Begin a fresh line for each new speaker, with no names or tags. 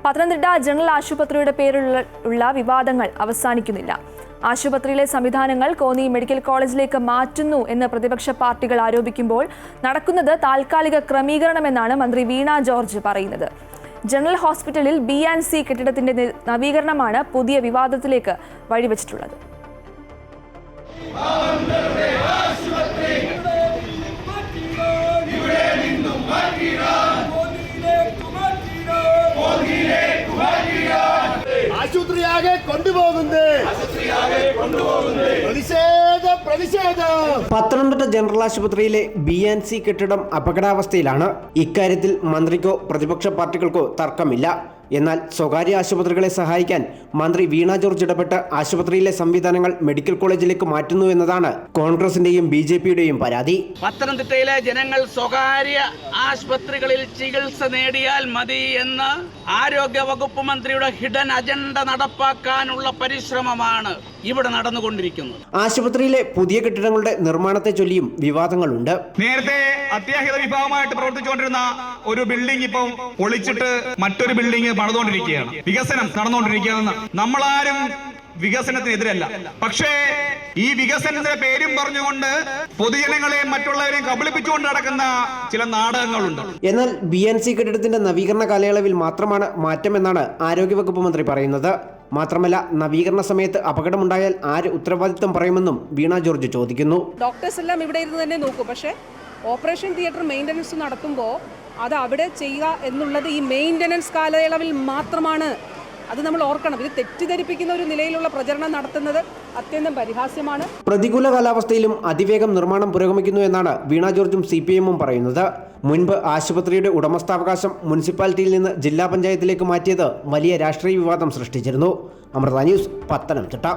Pathanamthitta general ആശുപത്രിയുടെ പേരിലുള്ള വിവാദങ്ങൾ അവസാനിക്കുന്നില്ല. ആശുപത്രിയിലെ സംവിധാനങ്ങൾ കോന്നി മെഡിക്കൽ കോളേജിലേക്ക് മാറ്റുന്നു എന്ന് പ്രതിപക്ഷ പാർട്ടികൾ ആരോപിക്കുമ്പോൾ നടക്കുന്നത് താൽക്കാലിക ക്രമീകരണമെന്നാണ് മന്ത്രി വീണ ജോർജ് പറയുന്നത്. ജനറൽ ഹോസ്പിറ്റലിൽ B&C കെട്ടിടത്തിന്റെ നവീകരണമാണ് പുതിയ വിവാദത്തിലേക്ക് വഴിവെച്ചിട്ടുള്ളത്.
പത്തനംതിട്ട ജനറൽ ആശുപത്രിയിലെ B&C കെട്ടിടം അപകടാവസ്ഥയിലാണ്. ഇക്കാര്യത്തിൽ മന്ത്രിക്കോ പ്രതിപക്ഷ പാർട്ടികൾക്കോ തർക്കമില്ല. എന്നാൽ സ്വകാര്യ ആശുപത്രികളെ സഹായിക്കാൻ മന്ത്രി വീണ ജോർജ് ഇടപെട്ട് ആശുപത്രിയിലെ സംവിധാനങ്ങൾ മെഡിക്കൽ കോളേജിലേക്ക് മാറ്റുന്നു എന്നതാണ് കോൺഗ്രസിന്റെയും BJPയുടെയും പരാതി.
പത്തനംതിട്ടയിലെ ജനങ്ങൾ സ്വകാര്യ ആശുപത്രികളിൽ ചികിത്സ നേടിയാൽ മതി എന്ന് ആരോഗ്യ വകുപ്പ് മന്ത്രിയുടെ ഹിഡൻ അജണ്ട നടപ്പാക്കാനുള്ള പരിശ്രമമാണ് ഇവിടെ നടന്നുകൊണ്ടിരിക്കുന്നത്.
ആശുപത്രിയിലെ പുതിയ കെട്ടിടങ്ങളുടെ നിർമ്മാണത്തെ ചൊല്ലിയും വിവാദങ്ങളുണ്ട്.
നേരത്തെ അത്യാഹിത വിഭാഗമായിട്ട് പ്രവർത്തിച്ചുകൊണ്ടിരുന്ന ഒരു ബിൽഡിംഗ് ഇപ്പം പൊളിച്ചിട്ട് മറ്റൊരു ബിൽഡിംഗ് പണിതുകൊണ്ടിരിക്കുകയാണ്. വികസനം നടന്നുകൊണ്ടിരിക്കുകയാണ്. നമ്മളാരും വികസനത്തിനെതിരല്ല. പക്ഷേ ഈ വികസനത്തിന്റെ പേരും പറഞ്ഞുകൊണ്ട് പൊതുജനങ്ങളെയും മറ്റുള്ളവരെയും കബളിപ്പിച്ചുകൊണ്ട് നടക്കുന്ന ചില നാടകങ്ങളുണ്ട്.
എന്നാൽ B&C കെട്ടിടത്തിന്റെ നവീകരണ കാലയളവിൽ മാത്രമാണ് മാറ്റമെന്നാണ് ആരോഗ്യവകുപ്പ് മന്ത്രി പറയുന്നത്. മാത്രമല്ല, നവീകരണ സമയത്ത് അപകടമുണ്ടായാൽ ആര് ഉത്തരവാദിത്വം പറയുമെന്നും വീണ ജോർജ് ചോദിക്കുന്നു.
ഡോക്ടേഴ്സ് എല്ലാം ഇവിടെ ഇരുന്ന് തന്നെ നോക്കും. പക്ഷേ ഓപ്പറേഷൻ തിയേറ്റർ മെയിൻ്റനൻസ് നടത്തുമ്പോൾ അത് അവിടെ ചെയ്യുക എന്നുള്ളത് ഈ മെയിൻ്റനൻസ് കാലയളവിൽ മാത്രമാണ്. അത് നമ്മൾ ഓർക്കണം. ഇത് തെറ്റിദ്ധരിപ്പിക്കുന്ന ഒരു നിലയിലുള്ള പ്രചരണം നടത്തുന്നത് അത്യന്തം പരിഹാസ്യമാണ്.
പ്രതികൂല കാലാവസ്ഥയിലും അതിവേഗം നിർമ്മാണം പുരോഗമിക്കുന്നു എന്നാണ് വീണ ജോർജും CPM-ഉം പറയുന്നത്. മുൻപ് ആശുപത്രിയുടെ ഉടമസ്ഥാവകാശം മുനിസിപ്പാലിറ്റിയിൽ നിന്ന് ജില്ലാ പഞ്ചായത്തിലേക്ക് മാറ്റിയത് വലിയ രാഷ്ട്രീയ വിവാദം സൃഷ്ടിച്ചിരുന്നു. അമൃത ന്യൂസ്, പത്തനംതിട്ട.